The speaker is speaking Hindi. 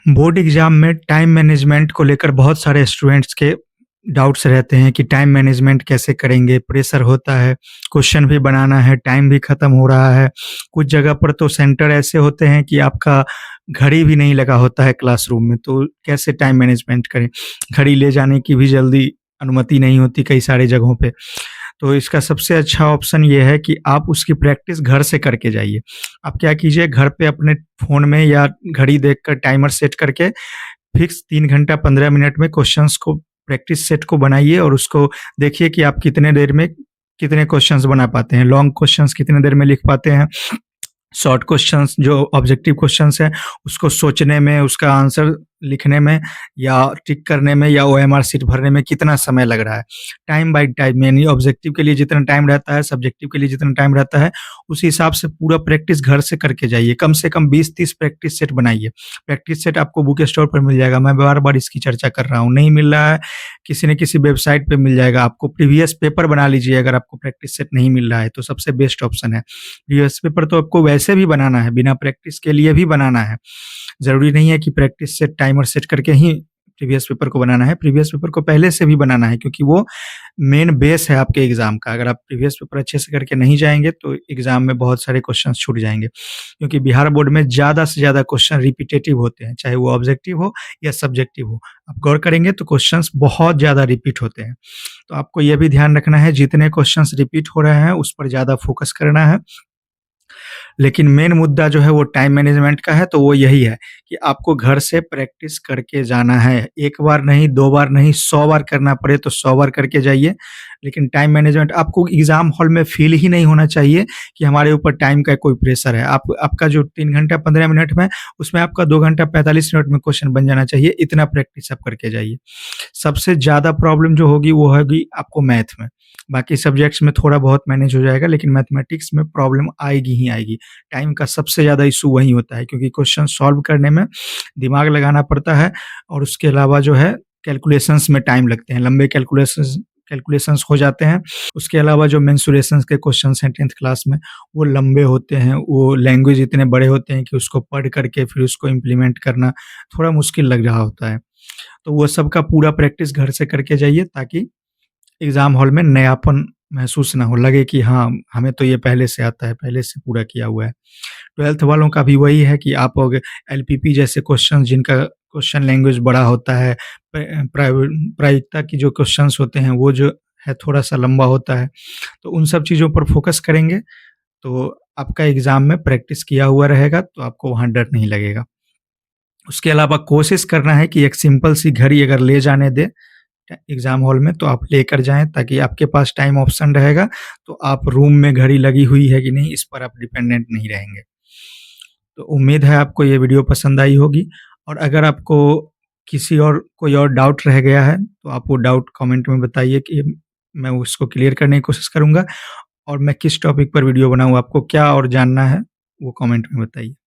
बोर्ड एग्जाम में टाइम मैनेजमेंट को लेकर बहुत सारे स्टूडेंट्स के डाउट्स रहते हैं कि टाइम मैनेजमेंट कैसे करेंगे, प्रेशर होता है, क्वेश्चन भी बनाना है, टाइम भी खत्म हो रहा है। कुछ जगह पर तो सेंटर ऐसे होते हैं कि आपका घड़ी भी नहीं लगा होता है क्लासरूम में, तो कैसे टाइम मैनेजमेंट करें? घड़ी ले जाने की भी जल्दी अनुमति नहीं होती कई सारी जगहों पे। तो इसका सबसे अच्छा ऑप्शन ये है कि आप उसकी प्रैक्टिस घर से करके जाइए। आप क्या कीजिए, घर पे अपने फ़ोन में या घड़ी देखकर टाइमर सेट करके फिक्स 3 घंटा 15 मिनट में क्वेश्चंस को प्रैक्टिस सेट को बनाइए और उसको देखिए कि आप कितने देर में कितने क्वेश्चंस बना पाते हैं, लॉन्ग क्वेश्चंस कितने देर में लिख पाते हैं, शॉर्ट क्वेश्चंस जो ऑब्जेक्टिव क्वेश्चंस हैं, उसको सोचने में, उसका आंसर लिखने में या टिक करने में या ओएमआर शीट भरने में कितना समय लग रहा है। टाइम बाय टाइम यानी ऑब्जेक्टिव के लिए जितना टाइम रहता है, सब्जेक्टिव के लिए जितना टाइम रहता है, उस हिसाब से पूरा प्रैक्टिस घर से करके जाइए। कम से कम 20-30 प्रैक्टिस सेट बनाइए। प्रैक्टिस सेट आपको बुक स्टोर पर मिल जाएगा, मैं बार-बार इसकी चर्चा कर रहा हूँ। नहीं मिल रहा है, किसी न किसी वेबसाइट पे मिल जाएगा। आपको प्रीवियस पेपर बना लीजिए अगर आपको प्रैक्टिस सेट नहीं मिल रहा है, तो सबसे बेस्ट ऑप्शन है। प्रीवियस पेपर तो आपको वैसे भी बनाना है, बिना प्रैक्टिस के लिए भी बनाना है। ज़रूरी नहीं है कि प्रैक्टिस सेट टाइमर सेट करके ही प्रीवियस पेपर को बनाना है, प्रीवियस पेपर को पहले से भी बनाना है क्योंकि वो मेन बेस है आपके एग्ज़ाम का। अगर आप प्रीवियस पेपर अच्छे से करके नहीं जाएँगे तो एग्ज़ाम में बहुत सारे क्वेश्चन्स छूट जाएँगे। क्योंकि बिहार बोर्ड में ज़्यादा से ज़्यादा क्वेश्चन रिपिटेटिव होते हैं, चाहे वो ऑब्जेक्टिव हो या सब्जेक्टिव हो। आप गौर करेंगे तो क्वेश्चन्स बहुत ज़्यादा रिपीट होते हैं। तो आपको ये भी ध्यान रखना है जितने क्वेश्चन्स रिपीट हो रहे हैं उस पर ज़्यादा फोकस करना है। लेकिन मेन मुद्दा जो है वो टाइम मैनेजमेंट का है, तो वो यही है कि आपको घर से प्रैक्टिस करके जाना है। 1 बार नहीं, 2 बार नहीं, 100 बार करना पड़े तो 100 बार करके जाइए। लेकिन टाइम मैनेजमेंट आपको एग्ज़ाम हॉल में फ़ील ही नहीं होना चाहिए कि हमारे ऊपर टाइम का कोई प्रेशर है। आपका जो 3 घंटा 15 मिनट में, उसमें आपका 2 घंटा 45 मिनट में क्वेश्चन बन जाना चाहिए, इतना प्रैक्टिस आप करके जाइए। सबसे ज़्यादा प्रॉब्लम जो होगी वो होगी आपको मैथ में। बाकी सब्जेक्ट्स में थोड़ा बहुत मैनेज हो जाएगा, लेकिन मैथमेटिक्स में प्रॉब्लम आएगी ही आएगी। टाइम का सबसे ज़्यादा इश्यू वहीं होता है क्योंकि क्वेश्चन सॉल्व करने में दिमाग लगाना पड़ता है और उसके अलावा जो है कैलकुलेशंस में टाइम लगते हैं, लंबे कैलकुलेशंस हो जाते हैं। उसके अलावा जो मेंसुरेशंस के क्वेश्चन्स हैं 10th क्लास में, वो लंबे होते हैं, वो लैंग्वेज इतने बड़े होते हैं कि उसको पढ़ करके फिर उसको इम्प्लीमेंट करना थोड़ा मुश्किल लग रहा होता है। तो वो सब का पूरा प्रैक्टिस घर से करके जाइए ताकि एग्ज़ाम हॉल में नयापन महसूस ना हो, लगे कि हाँ, हमें तो ये पहले से आता है, पहले से पूरा किया हुआ है। 12th वालों का भी वही है कि आप अग एलपीपी जैसे क्वेश्चन जिनका क्वेश्चन लैंग्वेज बड़ा होता है, प्रायिकता की जो क्वेश्चन्स होते हैं, वो जो है थोड़ा-सा लंबा होता है। तो उन सब चीज़ों पर फ़ोकस करेंगे, तो आपका एग्ज़ाम में प्रैक्टिस किया हुआ रहेगा, तो आपको वहाँ डर नहीं लगेगा। उसके अलावा कोशिश करना है कि एक सिंपल सी घड़ी अगर ले जाने दें एग्ज़ाम हॉल में तो आप लेकर जाएँ ताकि आपके पास टाइम ऑप्शन रहेगा, तो आप रूम में घड़ी लगी हुई है कि नहीं इस पर आप डिपेंडेंट नहीं रहेंगे। तो उम्मीद है आपको ये वीडियो पसंद आई होगी और अगर आपको किसी और कोई और डाउट रह गया है, तो आप वो डाउट कमेंट में बताइए कि मैं उसको क्लियर करने की कोशिश करूँगा और मैं किस टॉपिक पर वीडियो बनाऊँ, आपको क्या और जानना है, वो कमेंट में बताइए।